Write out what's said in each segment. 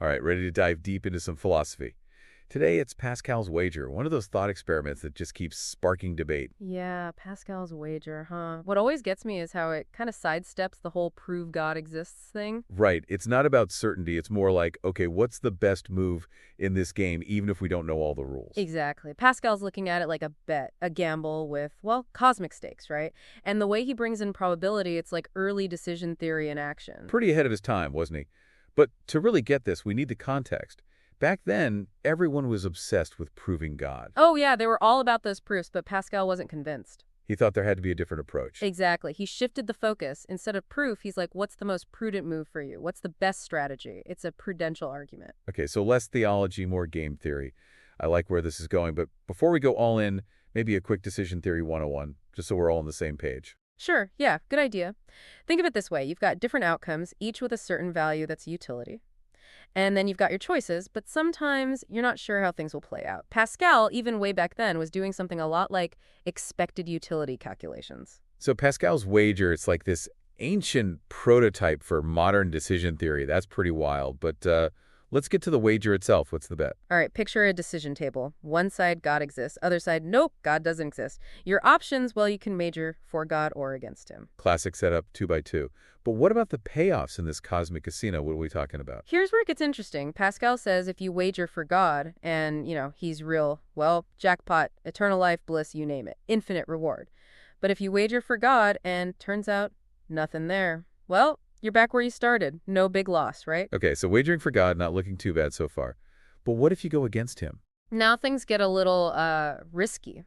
All right, ready to dive deep into some philosophy. Today, it's Pascal's wager, one of those thought experiments that just keeps sparking debate. Yeah, Pascal's wager, huh? What always gets me is how it kind of sidesteps the whole prove God exists thing. Right, it's not about certainty. It's more like, okay, what's the best move in this game, even if we don't know all the rules? Exactly. Pascal's looking at it like a bet, a gamble with, well, cosmic stakes, right? And the way he brings in probability, it's like early decision theory in action. Pretty ahead of his time, wasn't he? But to really get this, we need the context. Back then, everyone was obsessed with proving God. Oh, yeah, they were all about those proofs, but Pascal wasn't convinced. He thought there had to be a different approach. Exactly. He shifted the focus. Instead of proof, he's like, what's the most prudent move for you? What's the best strategy? It's a prudential argument. Okay, so less theology, more game theory. I like where this is going, but before we go all in, maybe a quick decision theory 101, just so we're all on the same page. Sure, yeah, good idea. Think of it this way. You've got different outcomes, each with a certain value that's utility. And then you've got your choices, but sometimes you're not sure how things will play out. Pascal, even way back then, was doing something a lot like expected utility calculations. So Pascal's wager, it's like this ancient prototype for modern decision theory. That's pretty wild, but let's get to the wager itself. What's the bet? All right, picture a decision table. One side, God exists. Other side, nope, God doesn't exist. Your options, well, you can major for God or against him. Classic setup, 2 by 2. But what about the payoffs in this cosmic casino? What are we talking about? Here's where it gets interesting. Pascal says if you wager for God and, he's real, well, jackpot, eternal life, bliss, you name it, infinite reward. But if you wager for God and turns out nothing there, well, you're back where you started. No big loss, right? Okay, so wagering for God, not looking too bad so far. But what if you go against him? Now things get a little risky.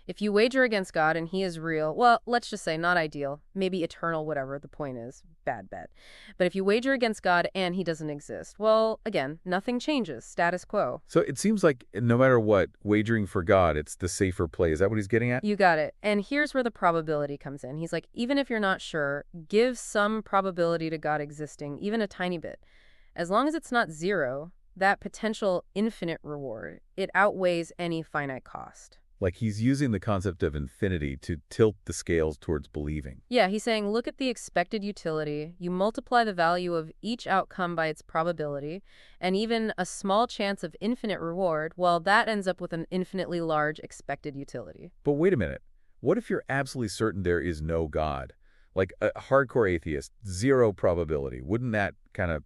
If you wager against God and he is real, well, let's just say not ideal, maybe eternal, whatever the point is, bad bet. But if you wager against God and he doesn't exist, well, again, nothing changes, status quo. So it seems like no matter what, wagering for God, it's the safer play. Is that what he's getting at? You got it. And here's where the probability comes in. He's like, even if you're not sure, give some probability to God existing, even a tiny bit. As long as it's not zero, that potential infinite reward, it outweighs any finite cost. Like he's using the concept of infinity to tilt the scales towards believing. Yeah, he's saying look at the expected utility, you multiply the value of each outcome by its probability, and even a small chance of infinite reward, well, that ends up with an infinitely large expected utility. But wait a minute. What if you're absolutely certain there is no God? Like a hardcore atheist, zero probability. Wouldn't that kind of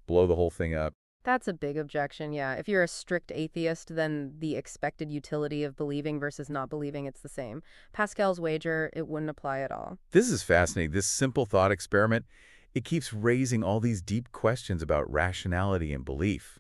blow the whole thing up? That's a big objection, yeah. If you're a strict atheist, then the expected utility of believing versus not believing, it's the same. Pascal's wager, it wouldn't apply at all. This is fascinating. This simple thought experiment, it keeps raising all these deep questions about rationality and belief.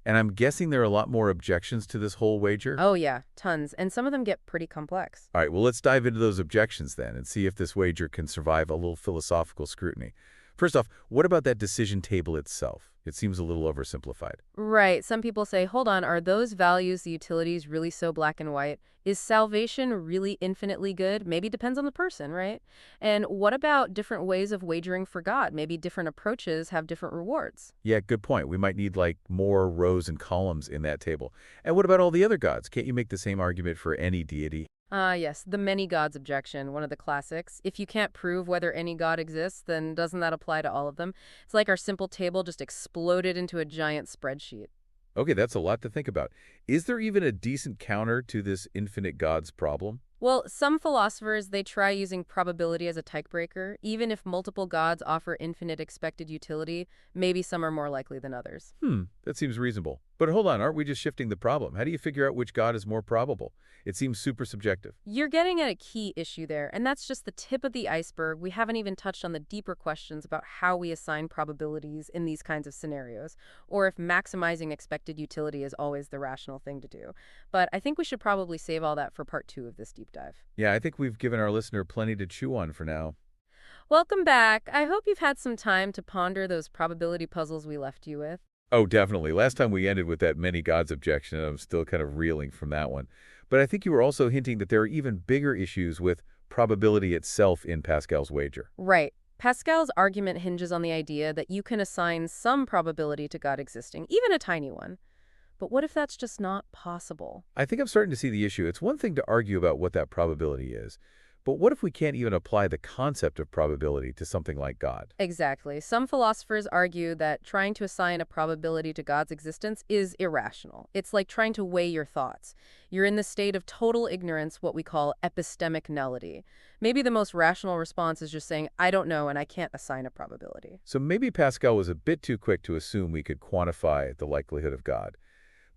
And I'm guessing there are a lot more objections to this whole wager. Oh yeah, tons. And some of them get pretty complex. All right, well, let's dive into those objections then and see if this wager can survive a little philosophical scrutiny. First off, what about that decision table itself? It seems a little oversimplified. Right. Some people say, hold on, are those values, the utilities, really so black and white? Is salvation really infinitely good? Maybe depends on the person, right? And what about different ways of wagering for God? Maybe different approaches have different rewards. Yeah, good point. We might need like more rows and columns in that table. And what about all the other gods? Can't you make the same argument for any deity? Yes, the many gods objection, one of the classics. If you can't prove whether any god exists, then doesn't that apply to all of them? It's like our simple table just exploded into a giant spreadsheet. Okay, that's a lot to think about. Is there even a decent counter to this infinite gods problem? Well, some philosophers, they try using probability as a tiebreaker. Even if multiple gods offer infinite expected utility, maybe some are more likely than others. That seems reasonable. But hold on, aren't we just shifting the problem? How do you figure out which god is more probable? It seems super subjective. You're getting at a key issue there, and that's just the tip of the iceberg. We haven't even touched on the deeper questions about how we assign probabilities in these kinds of scenarios, or if maximizing expected utility is always the rational thing to do. But I think we should probably save all that for part 2 of this deep dive. Yeah, I think we've given our listener plenty to chew on for now. Welcome back. I hope you've had some time to ponder those probability puzzles we left you with. Oh, definitely. Last time we ended with that many gods objection, and I'm still kind of reeling from that one. But I think you were also hinting that there are even bigger issues with probability itself in Pascal's wager. Right. Pascal's argument hinges on the idea that you can assign some probability to God existing, even a tiny one. But what if that's just not possible? I think I'm starting to see the issue. It's one thing to argue about what that probability is, But what if we can't even apply the concept of probability to something like God? Exactly. Some philosophers argue that trying to assign a probability to God's existence is irrational. It's like trying to weigh your thoughts. You're in the state of total ignorance, what we call epistemic nullity. Maybe the most rational response is just saying, I don't know and I can't assign a probability. So maybe Pascal was a bit too quick to assume we could quantify the likelihood of God.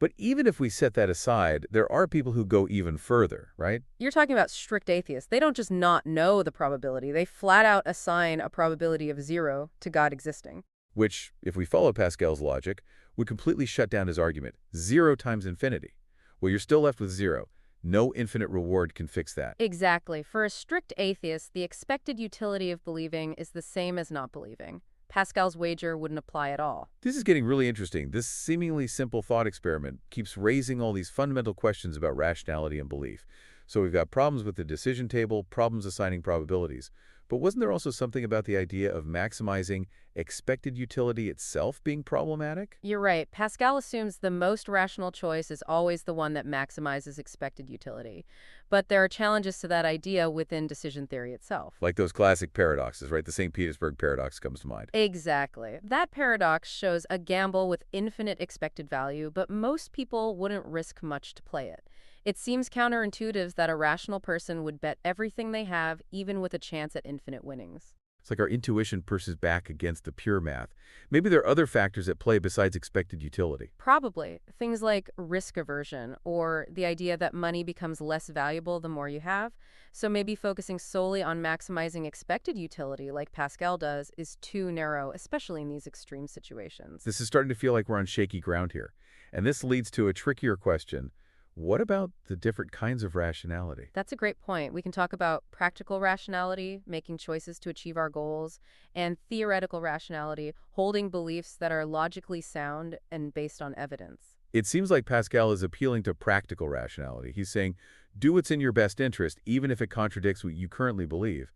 But even if we set that aside, there are people who go even further, right? You're talking about strict atheists. They don't just not know the probability. They flat out assign a probability of 0 to God existing. Which, if we follow Pascal's logic, would completely shut down his argument. 0 times infinity. Well, you're still left with 0. No infinite reward can fix that. Exactly. For a strict atheist, the expected utility of believing is the same as not believing. Pascal's wager wouldn't apply at all. This is getting really interesting. This seemingly simple thought experiment keeps raising all these fundamental questions about rationality and belief. So we've got problems with the decision table, problems assigning probabilities. But wasn't there also something about the idea of maximizing expected utility itself being problematic? You're right. Pascal assumes the most rational choice is always the one that maximizes expected utility. But there are challenges to that idea within decision theory itself. Like those classic paradoxes, right? The St. Petersburg paradox comes to mind. Exactly. That paradox shows a gamble with infinite expected value, but most people wouldn't risk much to play it. It seems counterintuitive that a rational person would bet everything they have, even with a chance at infinite winnings. It's like our intuition pushes back against the pure math. Maybe there are other factors at play besides expected utility. Probably. Things like risk aversion or the idea that money becomes less valuable the more you have. So maybe focusing solely on maximizing expected utility, like Pascal does, is too narrow, especially in these extreme situations. This is starting to feel like we're on shaky ground here. And this leads to a trickier question. What about the different kinds of rationality? That's a great point. We can talk about practical rationality, making choices to achieve our goals, and theoretical rationality, holding beliefs that are logically sound and based on evidence. It seems like Pascal is appealing to practical rationality. He's saying, do what's in your best interest, even if it contradicts what you currently believe.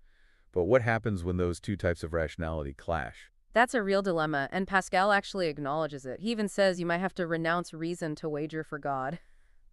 But what happens when those two types of rationality clash? That's a real dilemma, and Pascal actually acknowledges it. He even says you might have to renounce reason to wager for God.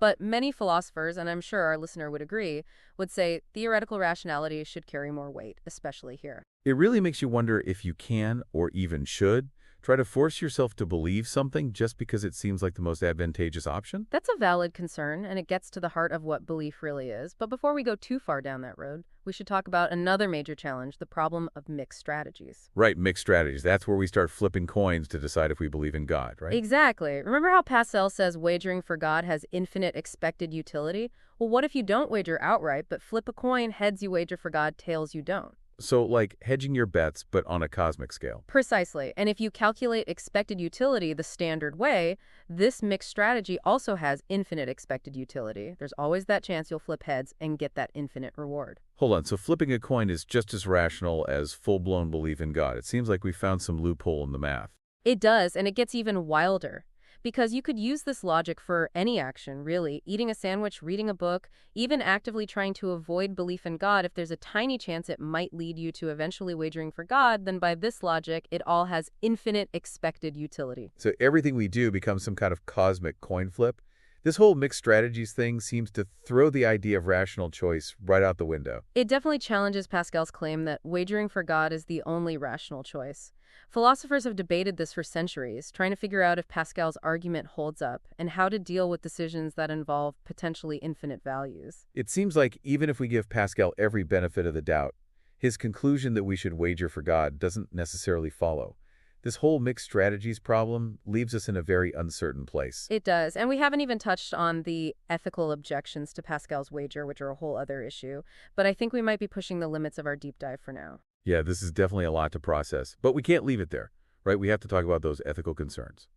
But many philosophers, and I'm sure our listener would agree, would say theoretical rationality should carry more weight, especially here. It really makes you wonder if you can, or even should, try to force yourself to believe something just because it seems like the most advantageous option? That's a valid concern, and it gets to the heart of what belief really is. But before we go too far down that road, we should talk about another major challenge, the problem of mixed strategies. Right, mixed strategies. That's where we start flipping coins to decide if we believe in God, right? Exactly. Remember how Pascal says wagering for God has infinite expected utility? Well, what if you don't wager outright, but flip a coin, heads you wager for God, tails you don't? So, like hedging your bets, but on a cosmic scale. Precisely. And if you calculate expected utility the standard way, this mixed strategy also has infinite expected utility. There's always that chance you'll flip heads and get that infinite reward. Hold on, so flipping a coin is just as rational as full-blown belief in God. It seems like we found some loophole in the math. It does, and it gets even wilder. Because you could use this logic for any action, really. Eating a sandwich, reading a book, even actively trying to avoid belief in God. If there's a tiny chance it might lead you to eventually wagering for God, then by this logic, it all has infinite expected utility. So everything we do becomes some kind of cosmic coin flip. This whole mixed strategies thing seems to throw the idea of rational choice right out the window. It definitely challenges Pascal's claim that wagering for God is the only rational choice. Philosophers have debated this for centuries, trying to figure out if Pascal's argument holds up and how to deal with decisions that involve potentially infinite values. It seems like even if we give Pascal every benefit of the doubt, his conclusion that we should wager for God doesn't necessarily follow. This whole mixed strategies problem leaves us in a very uncertain place. It does, and we haven't even touched on the ethical objections to Pascal's wager, which are a whole other issue, but I think we might be pushing the limits of our deep dive for now. Yeah, this is definitely a lot to process, but we can't leave it there, right? We have to talk about those ethical concerns.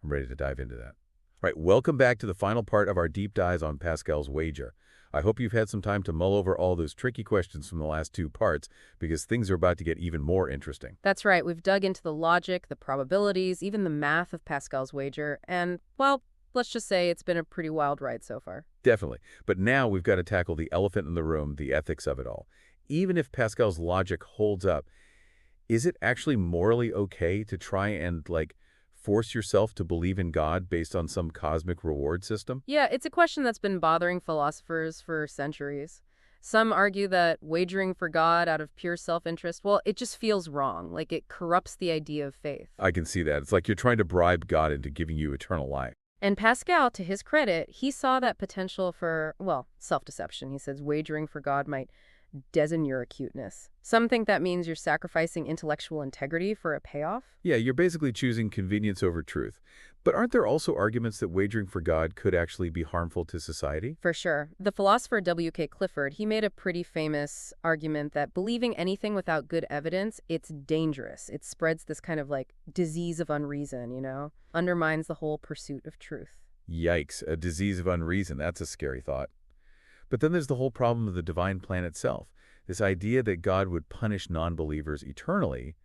I'm ready to dive into that. All right, welcome back to the final part of our deep dives on Pascal's wager. I hope you've had some time to mull over all those tricky questions from the last two parts, because things are about to get even more interesting. That's right, we've dug into the logic, the probabilities, even the math of Pascal's wager, and, well, let's just say it's been a pretty wild ride so far. Definitely. But now we've got to tackle the elephant in the room, the ethics of it all. Even if Pascal's logic holds up, is it actually morally okay to try and, force yourself to believe in God based on some cosmic reward system? Yeah, it's a question that's been bothering philosophers for centuries. Some argue that wagering for God out of pure self-interest, well, it just feels wrong, like it corrupts the idea of faith. I can see that. It's like you're trying to bribe God into giving you eternal life. And Pascal, to his credit, he saw that potential for, well, self-deception. He says wagering for God might deaden your acuteness. Some think that means you're sacrificing intellectual integrity for a payoff. Yeah, you're basically choosing convenience over truth. But aren't there also arguments that wagering for God could actually be harmful to society? For sure. The philosopher W.K. Clifford, he made a pretty famous argument that believing anything without good evidence, it's dangerous. It spreads this kind of like disease of unreason, undermines the whole pursuit of truth. Yikes, a disease of unreason. That's a scary thought. But then there's the whole problem of the divine plan itself. This idea that God would punish non-believers eternally,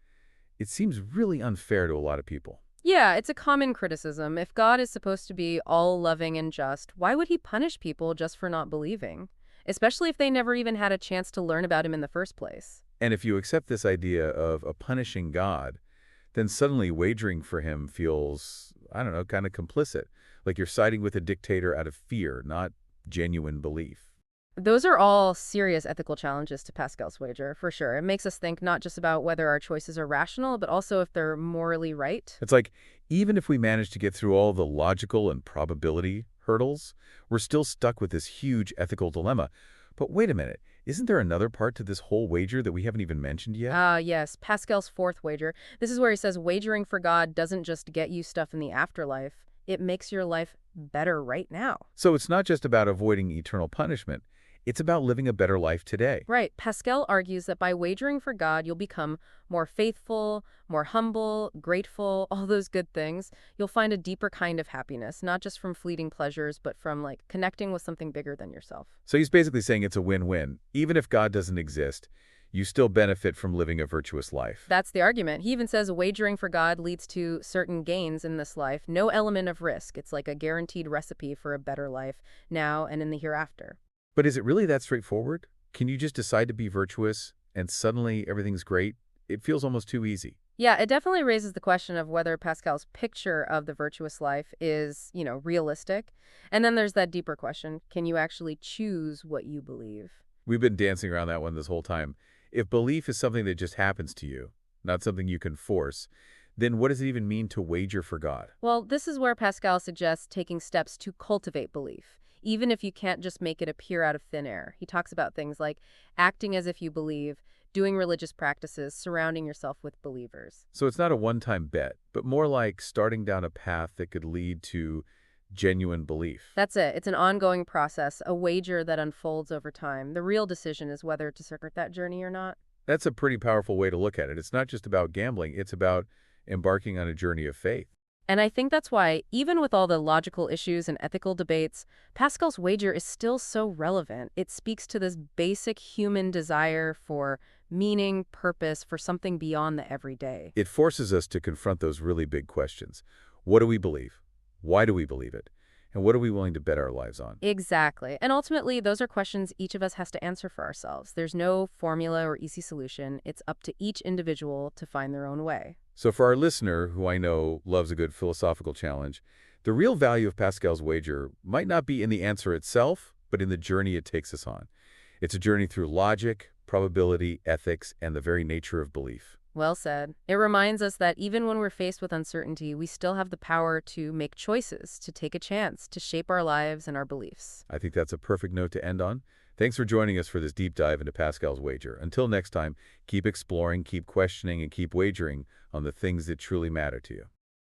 it seems really unfair to a lot of people. Yeah, it's a common criticism. If God is supposed to be all loving and just, why would he punish people just for not believing? Especially if they never even had a chance to learn about him in the first place. And if you accept this idea of a punishing God, then suddenly wagering for him feels, I don't know, kind of complicit. Like you're siding with a dictator out of fear, not genuine belief. Those are all serious ethical challenges to Pascal's wager, for sure. It makes us think not just about whether our choices are rational, but also if they're morally right. It's like, even if we manage to get through all the logical and probability hurdles, we're still stuck with this huge ethical dilemma. But wait a minute, isn't there another part to this whole wager that we haven't even mentioned yet? Ah, yes, Pascal's fourth wager. This is where he says wagering for God doesn't just get you stuff in the afterlife, it makes your life better right now. So it's not just about avoiding eternal punishment. It's about living a better life today. Right. Pascal argues that by wagering for God, you'll become more faithful, more humble, grateful, all those good things. You'll find a deeper kind of happiness, not just from fleeting pleasures, but from like connecting with something bigger than yourself. So he's basically saying it's a win-win. Even if God doesn't exist, you still benefit from living a virtuous life. That's the argument. He even says wagering for God leads to certain gains in this life, no element of risk. It's like a guaranteed recipe for a better life now and in the hereafter. But is it really that straightforward? Can you just decide to be virtuous and suddenly everything's great? It feels almost too easy. Yeah, it definitely raises the question of whether Pascal's picture of the virtuous life is, realistic. And then there's that deeper question, can you actually choose what you believe? We've been dancing around that one this whole time. If belief is something that just happens to you, not something you can force, then what does it even mean to wager for God? Well, this is where Pascal suggests taking steps to cultivate belief, even if you can't just make it appear out of thin air. He talks about things like acting as if you believe, doing religious practices, surrounding yourself with believers. So it's not a one-time bet, but more like starting down a path that could lead to genuine belief. That's it. It's an ongoing process, a wager that unfolds over time. The real decision is whether to start that journey or not. That's a pretty powerful way to look at it. It's not just about gambling, it's about embarking on a journey of faith. And I think that's why, even with all the logical issues and ethical debates, Pascal's wager is still so relevant. It speaks to this basic human desire for meaning, purpose, for something beyond the everyday. It forces us to confront those really big questions. What do we believe? Why do we believe it? And what are we willing to bet our lives on? Exactly. And ultimately, those are questions each of us has to answer for ourselves. There's no formula or easy solution. It's up to each individual to find their own way. So for our listener, who I know loves a good philosophical challenge, the real value of Pascal's wager might not be in the answer itself, but in the journey it takes us on. It's a journey through logic, probability, ethics, and the very nature of belief. Well said. It reminds us that even when we're faced with uncertainty, we still have the power to make choices, to take a chance, to shape our lives and our beliefs. I think that's a perfect note to end on. Thanks for joining us for this deep dive into Pascal's wager. Until next time, keep exploring, keep questioning, and keep wagering on the things that truly matter to you.